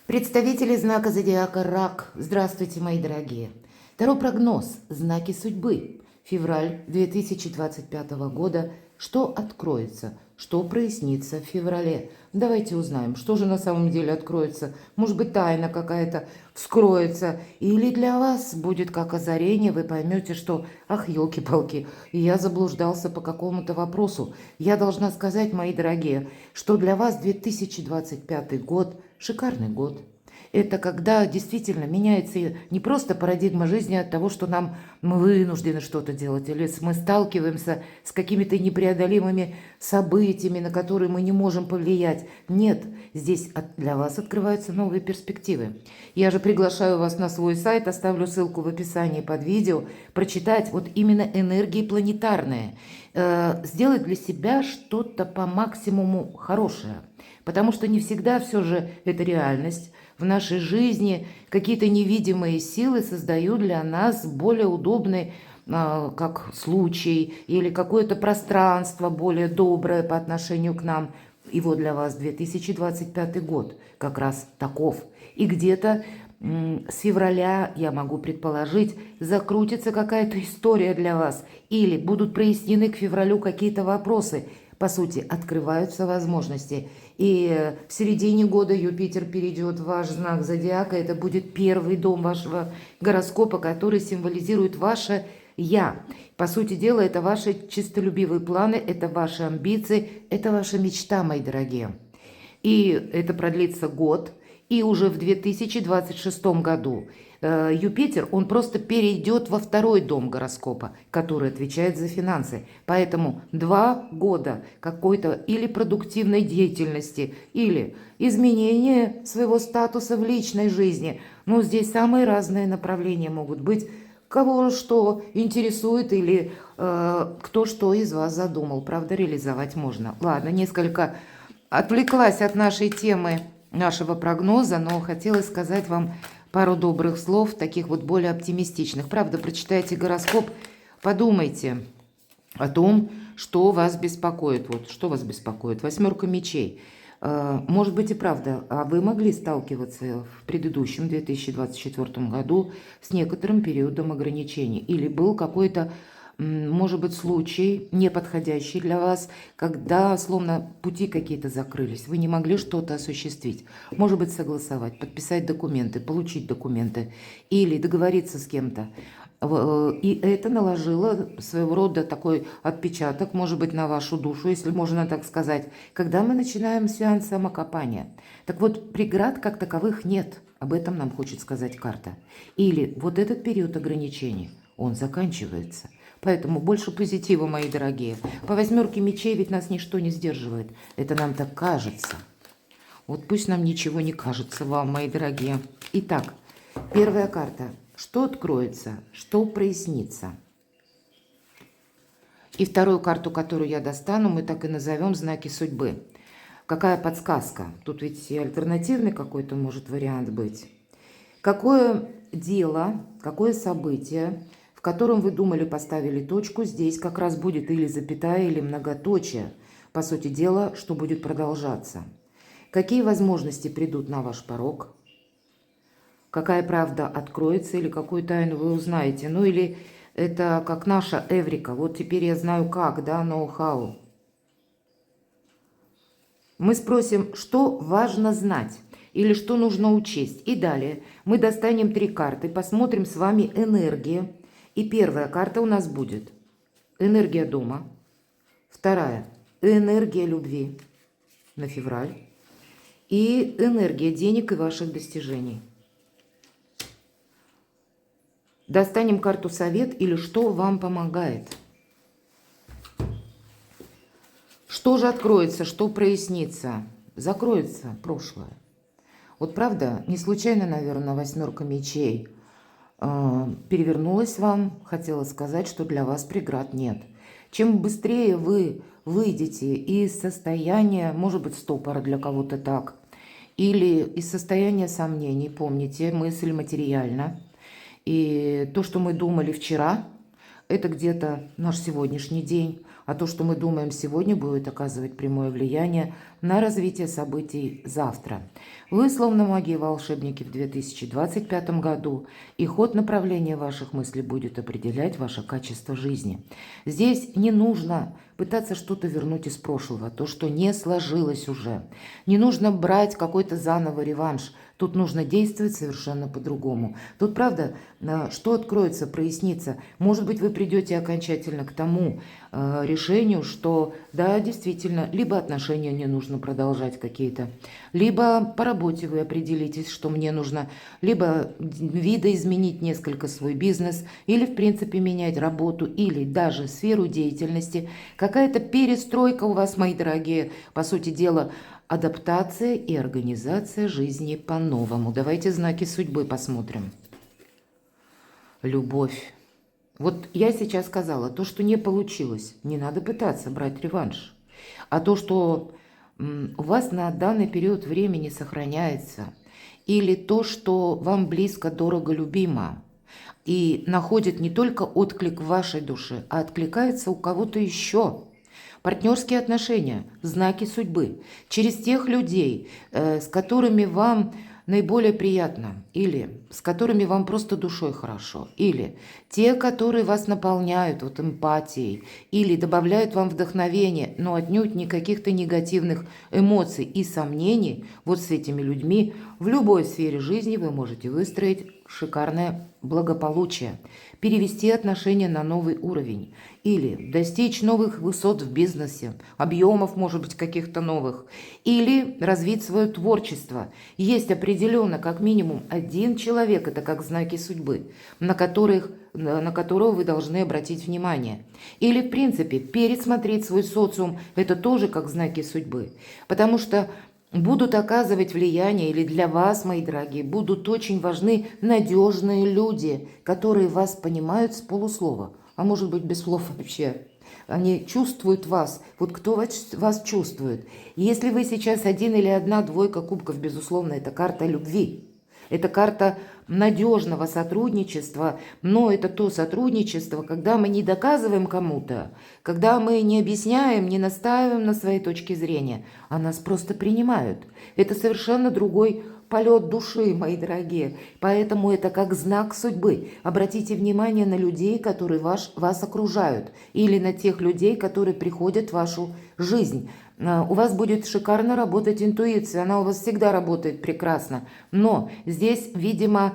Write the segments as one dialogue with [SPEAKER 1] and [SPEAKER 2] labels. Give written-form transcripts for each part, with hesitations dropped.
[SPEAKER 1] Представители знака зодиака Рак, здравствуйте, мои дорогие. Таро прогноз, знаки судьбы. Февраль 2025 года. Что откроется, что прояснится в феврале? Давайте узнаем, что же на самом деле откроется. Может быть, тайна какая-то вскроется. Или для вас будет как озарение, вы поймете, что, ах, елки-палки, я заблуждался по какому-то вопросу. Я должна сказать, мои дорогие, что для вас 2025 год – шикарный год. Это когда действительно меняется не просто парадигма жизни от того, что мы вынуждены что-то делать, или мы сталкиваемся с какими-то непреодолимыми событиями, на которые мы не можем повлиять. Нет, здесь для вас открываются новые перспективы. Я же приглашаю вас на свой сайт, оставлю ссылку в описании под видео, прочитать вот именно энергии планетарные, сделать для себя что-то по максимуму хорошее. Потому что не всегда все же это реальность. В нашей жизни какие-то невидимые силы создают для нас более удобный как случай или какое-то пространство более доброе по отношению к нам. И вот для вас 2025 год как раз таков. И где-то с февраля, я могу предположить, закрутится какая-то история для вас. Или будут прояснены к февралю какие-то вопросы. По сути, открываются возможности. И в середине года Юпитер перейдет в ваш знак зодиака. Это будет первый дом вашего гороскопа, который символизирует ваше «я». По сути дела, это ваши чистолюбивые планы, это ваши амбиции, это ваша мечта, мои дорогие. И это продлится год. И уже в 2026 году Юпитер, он просто перейдет во второй дом гороскопа, который отвечает за финансы. Поэтому 2 года какой-то или продуктивной деятельности, или изменения своего статуса в личной жизни. Ну, здесь самые разные направления могут быть. Кого что интересует или кто что из вас задумал. Правда, реализовать можно. Ладно, несколько отвлеклась от нашей темы, нашего прогноза, но хотела сказать вам пару добрых слов, таких вот более оптимистичных. Правда, прочитайте гороскоп, подумайте о том, что вас беспокоит. Вот что вас беспокоит? 8 мечей. Может быть и правда, а вы могли сталкиваться в предыдущем 2024 году с некоторым периодом ограничений? Или был какой-то, может быть, случай неподходящий для вас, когда словно пути какие-то закрылись, вы не могли что-то осуществить? Может быть, согласовать, подписать документы, получить документы или договориться с кем-то. И это наложило своего рода такой отпечаток, может быть, на вашу душу, если можно так сказать, когда мы начинаем сеанс самокопания. Так вот, преград как таковых нет, об этом нам хочет сказать карта. Или вот этот период ограничений, он заканчивается. Поэтому больше позитива, мои дорогие. По 8 мечей ведь нас ничто не сдерживает. Это нам так кажется. Вот пусть нам ничего не кажется, вам, мои дорогие. Итак, первая карта. Что откроется, что прояснится? И вторую карту, которую я достану, мы так и назовем знаки судьбы. Какая подсказка? Тут ведь и альтернативный какой-то может вариант быть. Какое дело, какое событие, в котором вы думали, поставили точку, здесь как раз будет или запятая, или многоточие. По сути дела, что будет продолжаться. Какие возможности придут на ваш порог? Какая правда откроется или какую тайну вы узнаете? Ну или это как наша Эврика. Вот теперь я знаю как, да, ноу-хау. Мы спросим, что важно знать или что нужно учесть. И далее мы достанем 3 карты, посмотрим с вами энергии. И первая карта у нас будет энергия дома. Вторая энергия любви на февраль. И энергия денег и ваших достижений. Достанем карту совет или что вам помогает. Что же откроется, что прояснится? Закроется прошлое. Вот правда, не случайно, наверное, 8 мечей перевернулась вам. Хотела сказать, что для вас преград нет. Чем быстрее вы выйдете из состояния, может быть, стопора для кого-то так, или из состояния сомнений, помните, мысль материальна. И то, что мы думали вчера, это где-то наш сегодняшний день. А то, что мы думаем сегодня, будет оказывать прямое влияние на развитие событий завтра. Вы, словно маги и волшебники в 2025 году, и ход направления ваших мыслей будет определять ваше качество жизни. Здесь не нужно пытаться что-то вернуть из прошлого, то, что не сложилось уже. Не нужно брать какой-то заново реванш. Тут нужно действовать совершенно по-другому. Тут, правда, что откроется, прояснится. Может быть, вы придете окончательно к тому решению, что, да, действительно, либо отношения не нужно продолжать какие-то, либо по работе вы определитесь, что мне нужно, либо видоизменить несколько свой бизнес, или, в принципе, менять работу, или даже сферу деятельности. Какая-то перестройка у вас, мои дорогие, по сути дела, адаптация и организация жизни по-новому. Давайте знаки судьбы посмотрим. Любовь. Вот я сейчас сказала, то, что не получилось, не надо пытаться брать реванш. А то, что у вас на данный период времени сохраняется, или то, что вам близко, дорого, любимо, и находит не только отклик в вашей душе, а откликается у кого-то еще. Партнерские отношения, знаки судьбы, через тех людей, с которыми вам наиболее приятно, или с которыми вам просто душой хорошо, или те, которые вас наполняют вот эмпатией, или добавляют вам вдохновение, но отнюдь не каких-то негативных эмоций и сомнений, вот с этими людьми в любой сфере жизни вы можете выстроить шикарное благополучие, перевести отношения на новый уровень или достичь новых высот в бизнесе, объемов, может быть, каких-то новых, или развить свое творчество. Есть определенно как минимум один человек, это как знаки судьбы, на которого вы должны обратить внимание. Или, в принципе, пересмотреть свой социум, это тоже как знаки судьбы, потому что будут оказывать влияние, или для вас, мои дорогие, будут очень важны надежные люди, которые вас понимают с полуслова, а может быть без слов вообще. Они чувствуют вас. Вот кто вас чувствует? Если вы сейчас один или одна двойка кубков, безусловно, это карта любви. Это карта надежного сотрудничества, но это то сотрудничество, когда мы не доказываем кому-то, когда мы не объясняем, не настаиваем на своей точке зрения, а нас просто принимают. Это совершенно другой полет души, мои дорогие. Поэтому это как знак судьбы. Обратите внимание на людей, которые вас окружают, или на тех людей, которые приходят в вашу жизнь. У вас будет шикарно работать интуиция, она у вас всегда работает прекрасно. Но здесь, видимо,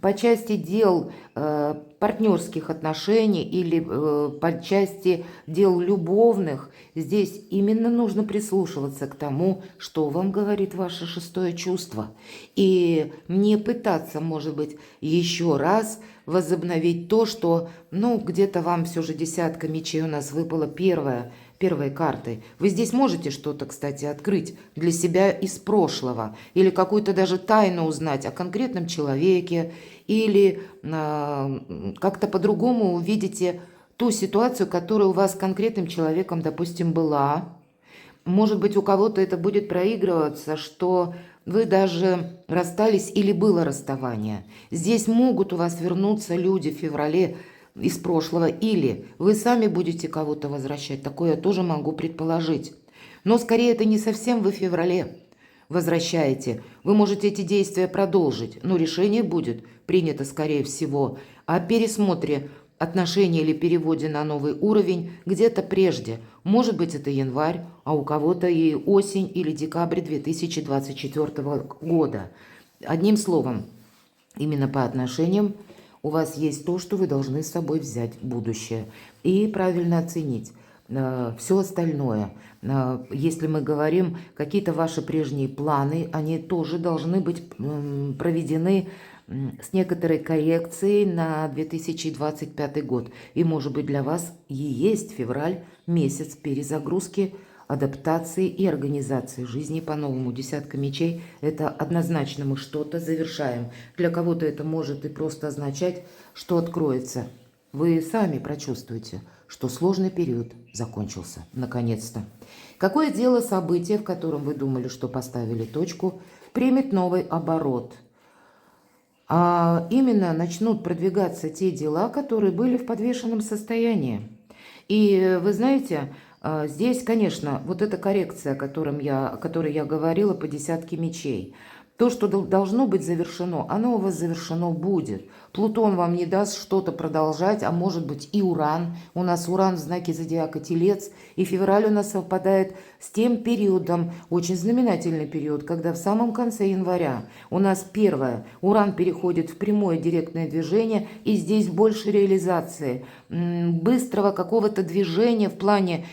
[SPEAKER 1] по части дел партнерских отношений или по части дел любовных, здесь именно нужно прислушиваться к тому, что вам говорит ваше шестое чувство. И не пытаться, может быть, еще раз возобновить то, что, где-то вам все же десятка мечей у нас выпала первой картой. Вы здесь можете что-то, кстати, открыть для себя из прошлого, или какую-то даже тайну узнать о конкретном человеке, или как-то по-другому увидите ту ситуацию, которая у вас с конкретным человеком, допустим, была. Может быть, у кого-то это будет проигрываться, что вы даже расстались или было расставание. Здесь могут у вас вернуться люди в феврале из прошлого, или вы сами будете кого-то возвращать. Такое я тоже могу предположить. Но скорее это не совсем вы в феврале возвращаете. Вы можете эти действия продолжить, но решение будет принято, скорее всего, о пересмотре отношений или переводе на новый уровень где-то прежде. Может быть, это январь, а у кого-то и осень или декабрь 2024 года. Одним словом, именно по отношениям у вас есть то, что вы должны с собой взять в будущее и правильно оценить. Все остальное, если мы говорим, какие-то ваши прежние планы, они тоже должны быть проведены с некоторой коррекцией на 2025 год. И, может быть, для вас и есть февраль, месяц перезагрузки, адаптации и организации жизни по-новому. Десятка мечей – это однозначно мы что-то завершаем. Для кого-то это может и просто означать, что откроется. Вы сами прочувствуете, что сложный период закончился, наконец-то. Какое дело событие, в котором вы думали, что поставили точку, примет новый оборот? А именно начнут продвигаться те дела, которые были в подвешенном состоянии. И вы знаете, здесь, конечно, вот эта коррекция, о которой я говорила по десятке мечей. То, что должно быть завершено, оно у вас завершено будет. Плутон вам не даст что-то продолжать, а может быть и Уран. У нас Уран в знаке зодиака Телец, и февраль у нас совпадает с тем периодом, очень знаменательный период, когда в самом конце января у нас первое, Уран переходит в прямое директное движение, и здесь больше реализации, быстрого какого-то движения в плане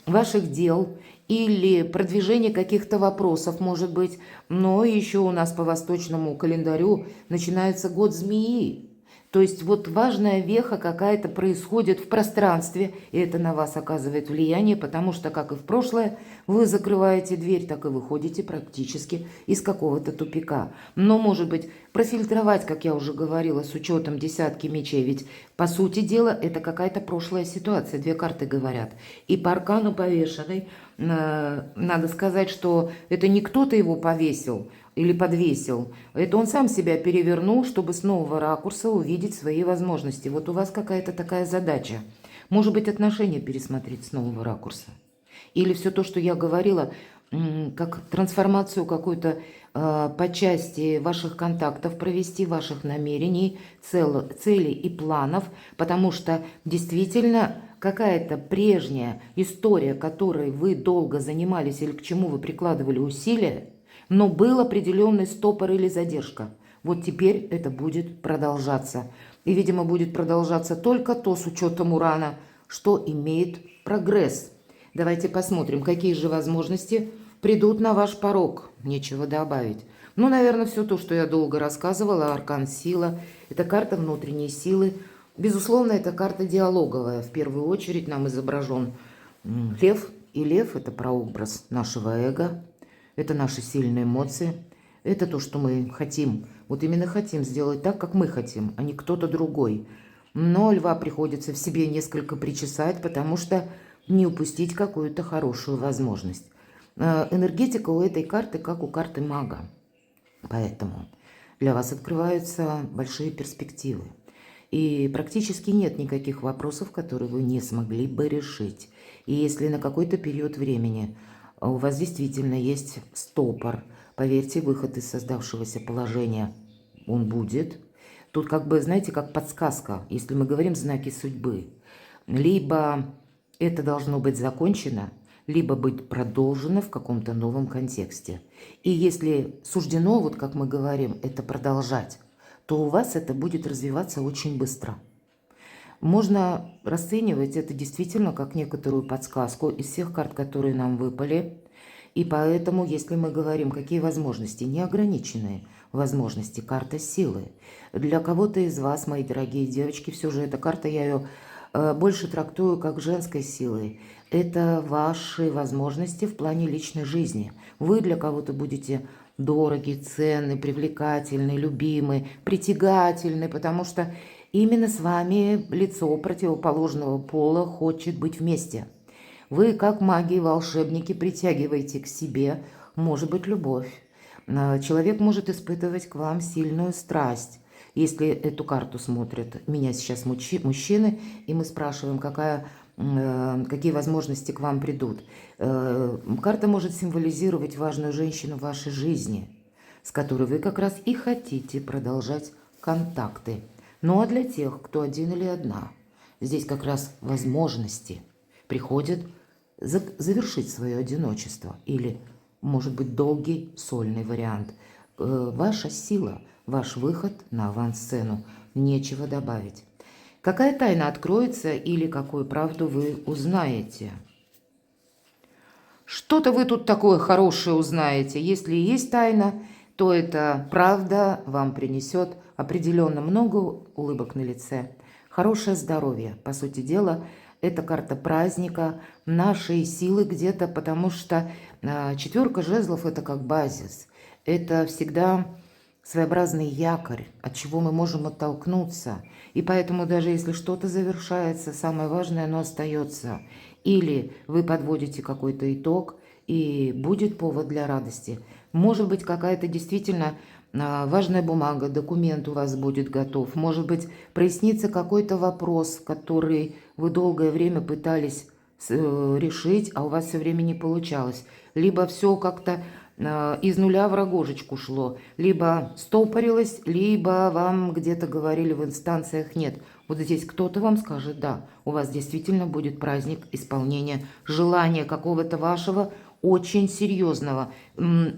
[SPEAKER 1] ваших дел, или продвижение каких-то вопросов, может быть. Но еще у нас по восточному календарю начинается год змеи. То есть вот важная веха какая-то происходит в пространстве, и это на вас оказывает влияние, потому что, как и в прошлое, вы закрываете дверь, так и выходите практически из какого-то тупика. Но, может быть, профильтровать, как я уже говорила, с учетом десятки мечей, ведь, по сути дела, это какая-то прошлая ситуация, две карты говорят. И по аркану повешенной, надо сказать, что это не кто-то его повесил, или подвесил. Это он сам себя перевернул, чтобы с нового ракурса увидеть свои возможности. Вот у вас какая-то такая задача. Может быть, отношения пересмотреть с нового ракурса. Или все то, что я говорила, как трансформацию какую-то по части ваших контактов провести, ваших намерений, целей и планов, потому что действительно какая-то прежняя история, которой вы долго занимались или к чему вы прикладывали усилия, но был определенный стопор или задержка. Вот теперь это будет продолжаться. И, видимо, будет продолжаться только то, с учетом Урана, что имеет прогресс. Давайте посмотрим, какие же возможности придут на ваш порог. Нечего добавить. Ну, наверное, все то, что я долго рассказывала. Аркан сила. Это карта внутренней силы. Безусловно, это карта диалоговая. В первую очередь нам изображен лев. И лев – это прообраз нашего эго. Это наши сильные эмоции. Это то, что мы хотим. Вот именно хотим сделать так, как мы хотим, а не кто-то другой. Но льва приходится в себе несколько причесать, потому что не упустить какую-то хорошую возможность. Энергетика у этой карты, как у карты мага. Поэтому для вас открываются большие перспективы. И практически нет никаких вопросов, которые вы не смогли бы решить. И если на какой-то период времени у вас действительно есть стопор, поверьте, выход из создавшегося положения, он будет. Тут как бы, знаете, как подсказка, если мы говорим знаки судьбы. Либо это должно быть закончено, либо быть продолжено в каком-то новом контексте. И если суждено, вот как мы говорим, это продолжать, то у вас это будет развиваться очень быстро. Можно расценивать это действительно как некоторую подсказку из всех карт, которые нам выпали. И поэтому, если мы говорим, какие возможности, неограниченные возможности, карта силы. Для кого-то из вас, мои дорогие девочки, все же эта карта, я ее больше трактую как женской силой. Это ваши возможности в плане личной жизни. Вы для кого-то будете дороги, ценны, привлекательны, любимы, притягательны, потому что именно с вами лицо противоположного пола хочет быть вместе. Вы, как маги и волшебники, притягиваете к себе, может быть, любовь. Человек может испытывать к вам сильную страсть. Если эту карту смотрят меня сейчас мужчины, и мы спрашиваем, какие возможности к вам придут. Карта может символизировать важную женщину в вашей жизни, с которой вы как раз и хотите продолжать контакты. Ну а для тех, кто один или одна, здесь как раз возможности приходят завершить свое одиночество или, может быть, долгий сольный вариант. Ваша сила, ваш выход на авансцену. Нечего добавить. Какая тайна откроется или какую правду вы узнаете? Что-то вы тут такое хорошее узнаете. Если есть тайна, то эта правда вам принесет определенно много улыбок на лице. Хорошее здоровье. По сути дела, это карта праздника, нашей силы где-то, потому что четверка жезлов – это как базис. Это всегда своеобразный якорь, от чего мы можем оттолкнуться. И поэтому даже если что-то завершается, самое важное, оно остается. Или вы подводите какой-то итог, и будет повод для радости. Может быть, какая-то действительно важная бумага, документ у вас будет готов. Может быть, прояснится какой-то вопрос, который вы долгое время пытались решить, а у вас все время не получалось. Либо все как-то из нуля в рогожечку шло, либо стопорилось, либо вам где-то говорили в инстанциях нет. Вот здесь кто-то вам скажет, да, у вас действительно будет праздник исполнения желания какого-то вашего очень серьезного,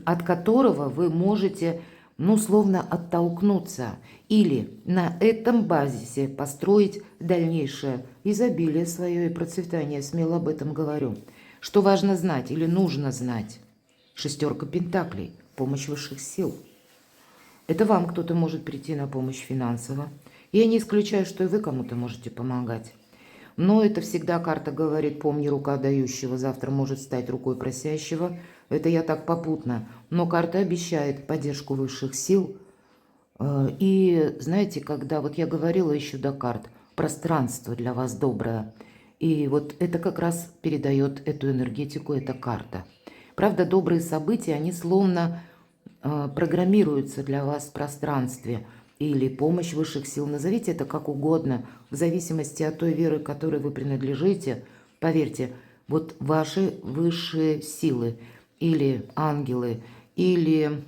[SPEAKER 1] от которого вы можете, ну, словно оттолкнуться или на этом базисе построить дальнейшее изобилие свое и процветание. Смело об этом говорю. Что важно знать или нужно знать? Шестерка пентаклей, помощь высших сил. Это вам кто-то может прийти на помощь финансово. Я не исключаю, что и вы кому-то можете помогать. Но это всегда карта говорит, помни, рука дающего завтра может стать рукой просящего. Это я так попутно. Но карта обещает поддержку высших сил. И знаете, когда вот я говорила еще до карт, пространство для вас доброе. И вот это как раз передает эту энергетику, эта карта. Правда, добрые события, они словно программируются для вас в пространстве. Или помощь высших сил, назовите это как угодно, в зависимости от той веры, которой вы принадлежите. Поверьте, вот ваши высшие силы, или ангелы, или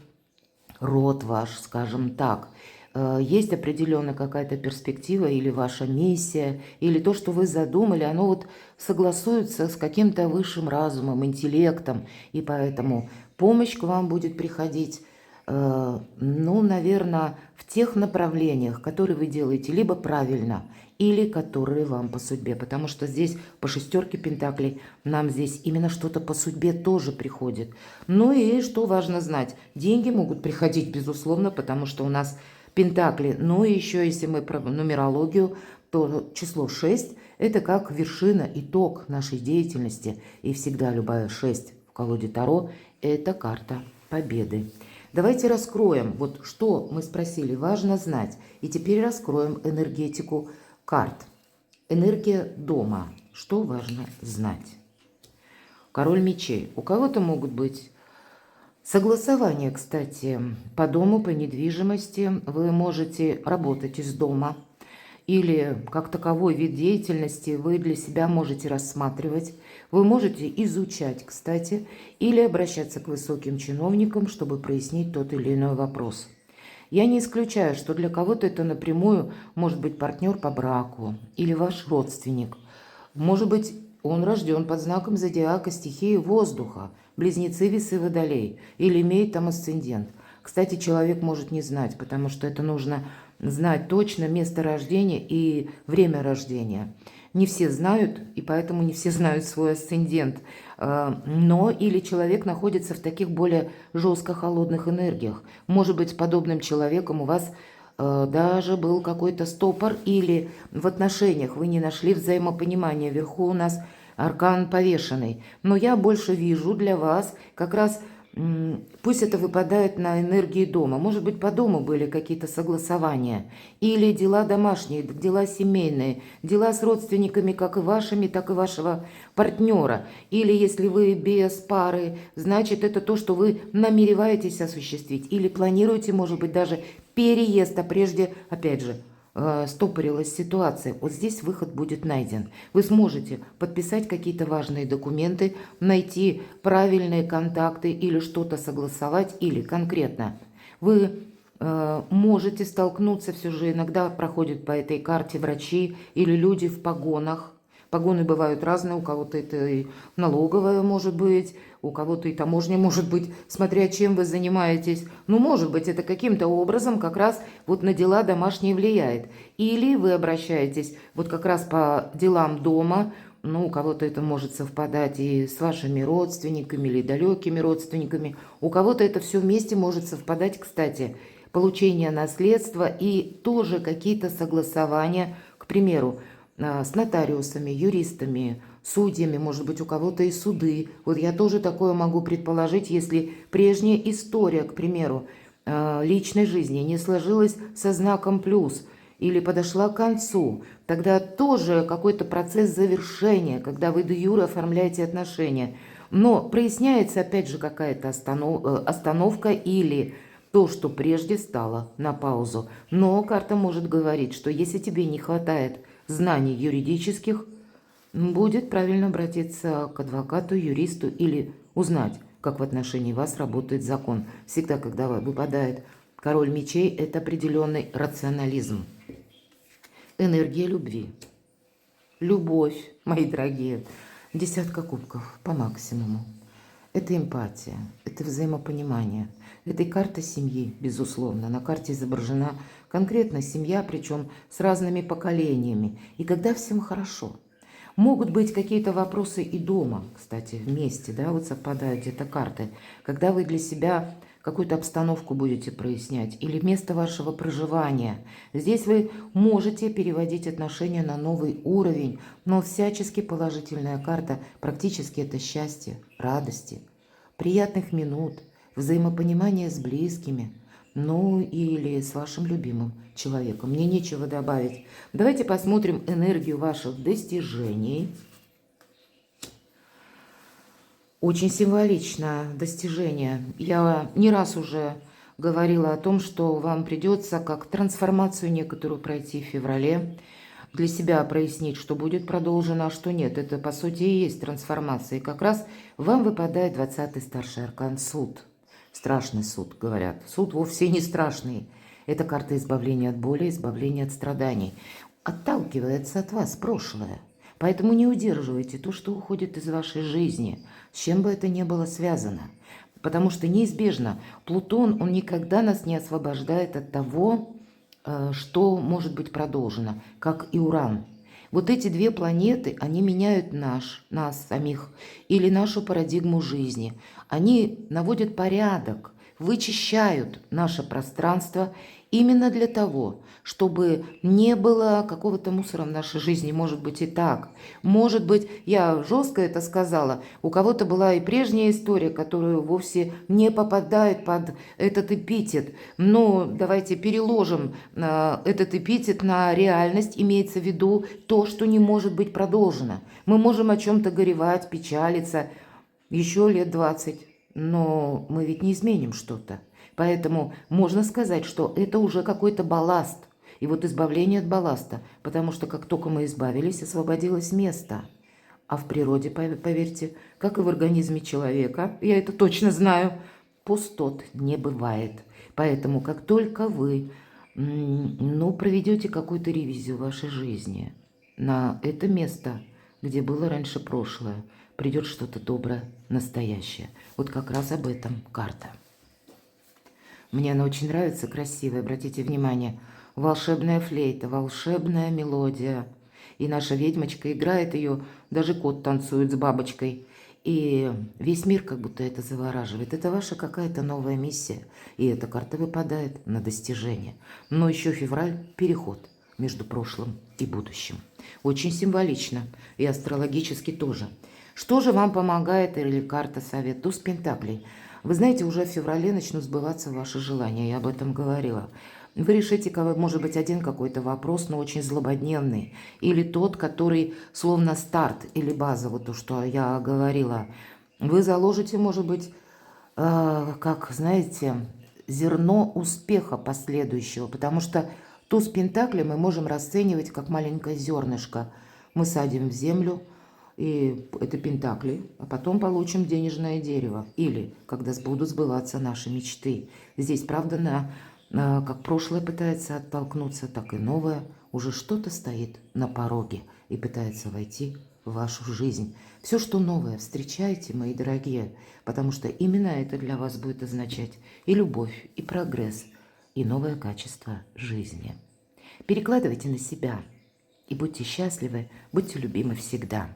[SPEAKER 1] род ваш, скажем так, есть определенно какая-то перспектива или ваша миссия, или то, что вы задумали, оно вот согласуется с каким-то высшим разумом, интеллектом, и поэтому помощь к вам будет приходить, ну, наверное, в тех направлениях, которые вы делаете либо правильно, или которые вам по судьбе. Потому что здесь по шестерке пентаклей нам здесь именно что-то по судьбе тоже приходит. Ну и что важно знать, деньги могут приходить, безусловно, потому что у нас пентакли. Ну и еще, если мы про нумерологию, то число 6 – это как вершина, итог нашей деятельности. И всегда любая 6 в колоде Таро – это карта победы. Давайте раскроем, вот что мы спросили, важно знать. И теперь раскроем энергетику карт. Энергия дома. Что важно знать? Король мечей. У кого-то могут быть согласования, кстати, по дому, по недвижимости. Вы можете работать из дома. Или как таковой вид деятельности вы для себя можете рассматривать. Вы можете изучать, кстати, или обращаться к высоким чиновникам, чтобы прояснить тот или иной вопрос. Я не исключаю, что для кого-то это напрямую может быть партнер по браку или ваш родственник. Может быть, он рожден под знаком зодиака стихии воздуха, близнецы, весы, водолей, или имеет там асцендент. Кстати, человек может не знать, потому что это нужно знать точно место рождения и время рождения. Не все знают, и поэтому не все знают свой асцендент. Но или человек находится в таких более жестко холодных энергиях. Может быть, с подобным человеком у вас даже был какой-то стопор, или в отношениях вы не нашли взаимопонимания. Вверху у нас аркан повешенный. Но я больше вижу для вас как раз, пусть это выпадает на энергии дома. Может быть, по дому были какие-то согласования. Или дела домашние, дела семейные, дела с родственниками, как и вашими, так и вашего партнера. Или если вы без пары, значит, это то, что вы намереваетесь осуществить. Или планируете, может быть, даже переезд, а прежде, опять же, стопорилась ситуация. Вот здесь выход будет найден. Вы сможете подписать какие-то важные документы, найти правильные контакты или что-то согласовать, или конкретно вы можете столкнуться, все же иногда проходят по этой карте врачи или люди в погонах. Погоны бывают разные, у кого-то это и налоговая может быть, у кого-то и таможня может быть, смотря чем вы занимаетесь. Ну, может быть, это каким-то образом как раз вот на дела домашние влияет. Или вы обращаетесь вот как раз по делам дома, ну, у кого-то это может совпадать и с вашими родственниками или далекими родственниками. У кого-то это все вместе может совпадать, кстати, получение наследства и тоже какие-то согласования, к примеру, с нотариусами, юристами, судьями, может быть, у кого-то и суды. Вот я тоже такое могу предположить, если прежняя история, к примеру, личной жизни не сложилась со знаком плюс или подошла к концу, тогда тоже какой-то процесс завершения, когда вы де юре оформляете отношения. Но проясняется, опять же, какая-то остановка или то, что прежде стало на паузу. Но карта может говорить, что если тебе не хватает знаний юридических, будет правильно обратиться к адвокату, юристу или узнать, как в отношении вас работает закон. Всегда, когда выпадает король мечей, это определенный рационализм. Энергия любви. Любовь, мои дорогие. Десятка кубков по максимуму. Это эмпатия, это взаимопонимание. Это и карта семьи, безусловно. На карте изображена конкретно семья, причем с разными поколениями. И когда всем хорошо. Могут быть какие-то вопросы и дома, кстати, вместе, да, вот совпадают где-то карты. Когда вы для себя какую-то обстановку будете прояснять или место вашего проживания. Здесь вы можете переводить отношения на новый уровень, но всячески положительная карта, практически это счастье, радости, приятных минут, взаимопонимание с близкими, ну или с вашим любимым человеком. Мне нечего добавить. Давайте посмотрим энергию ваших достижений. Очень символично достижение. Я не раз уже говорила о том, что вам придется как трансформацию некоторую пройти в феврале, для себя прояснить, что будет продолжено, а что нет. Это, по сути, и есть трансформация. И как раз вам выпадает 20-й старший аркан суд. Страшный суд, говорят. Суд вовсе не страшный. Это карта избавления от боли, избавления от страданий. Отталкивается от вас прошлое. Поэтому не удерживайте то, что уходит из вашей жизни, с чем бы это ни было связано. Потому что неизбежно Плутон, он никогда нас не освобождает от того, что может быть продолжено, как и Уран. Вот эти две планеты, они меняют нас самих или нашу парадигму жизни. Они наводят порядок, вычищают наше пространство именно для того, чтобы не было какого-то мусора в нашей жизни. Может быть и так. Может быть, я жестко это сказала, у кого-то была и прежняя история, которую вовсе не попадает под этот эпитет. Но давайте переложим этот эпитет на реальность. Имеется в виду то, что не может быть продолжено. Мы можем о чем-то горевать, печалиться еще лет 20, но мы ведь не изменим что-то. Поэтому можно сказать, что это уже какой-то балласт. И вот избавление от балласта, потому что как только мы избавились, освободилось место. А в природе, поверьте, как и в организме человека, я это точно знаю, пустот не бывает. Поэтому как только вы проведете какую-то ревизию вашей жизни на это место, где было раньше прошлое, придет что-то доброе, настоящее. Вот как раз об этом карта. Мне она очень нравится, красивая, обратите внимание. Волшебная флейта, волшебная мелодия. И наша ведьмочка играет ее, даже кот танцует с бабочкой. И весь мир как будто это завораживает. Это ваша какая-то новая миссия. И эта карта выпадает на достижение. Но еще февраль – переход между прошлым и будущим. Очень символично. И астрологически тоже. Что же вам помогает или карта совет? Туз Пентаклей. Вы знаете, уже в феврале начнут сбываться ваши желания, я об этом говорила. Вы решите, может быть, один какой-то вопрос, но очень злободневный. Или тот, который словно старт или база, вот то, что я говорила. Вы заложите, может быть, как, знаете, зерно успеха последующего. Потому что туз Пентаклей мы можем расценивать как маленькое зернышко. Мы садим в землю, и это пентакли, а потом получим денежное дерево. Или когда будут сбываться наши мечты. Здесь, правда, как прошлое пытается оттолкнуться, так и новое уже что-то стоит на пороге и пытается войти в вашу жизнь. Все, что новое, встречайте, мои дорогие, потому что именно это для вас будет означать и любовь, и прогресс, и новое качество жизни. Перекладывайте на себя и будьте счастливы, будьте любимы всегда.